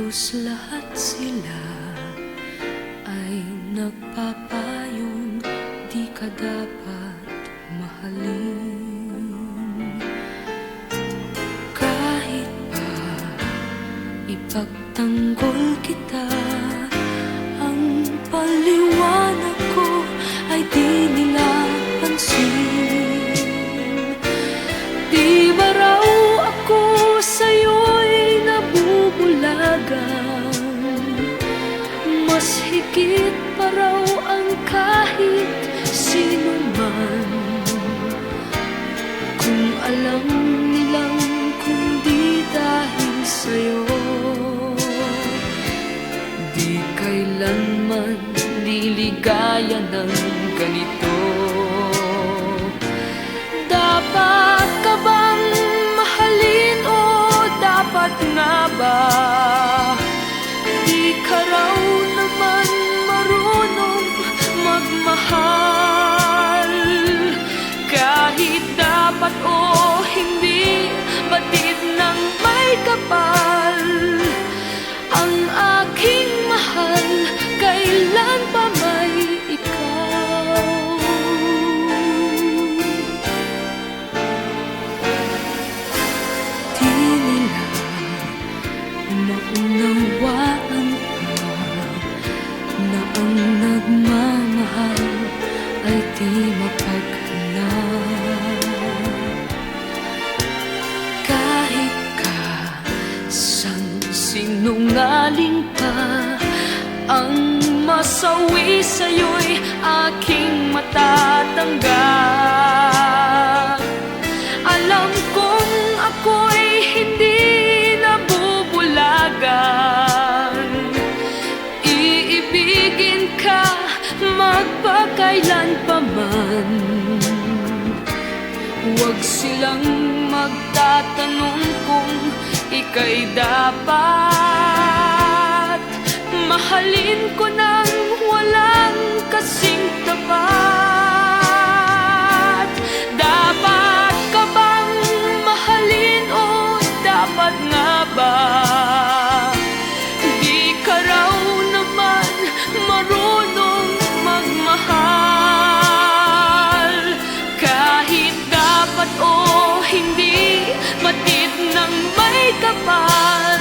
Halos lahat sila ay nagpapayong di ka dapat mahalin. Kahit pa ipagtanggol kita, ang paliwanag ko ay di nila pansin. Di ba raw ako sa'yo'y nabubulagan? Mas higit pa raw ang kahit sino man. Kung alam nilang kundi dahil sa'yo, di kailanman liligaya ng ganito. Dapat ka bang mahalin o dapat nga ba? Di ka raw naman marunong magmahal. Kahit dapat o hindi, batid ng may kapal. Ang aking mahal, kailan pa may ikaw? Di nila maunawaan pa na ang nagmamahal ay di mapaghanap. Kahit ka sang sinungaling pa, ang masawi sa'yo'y aking matatanggap. Alam kong ako'y hindi nabubulagan. Iibigin ka magpakailan pa man. Huwag silang magtatanong kung ika'y dapat mahalin ko nang walang kasing tapat. Dapat ka bang mahalin o dapat nga ba? Di ka raw naman marunong magmahal. Kahit dapat o hindi, batid ng may kapal.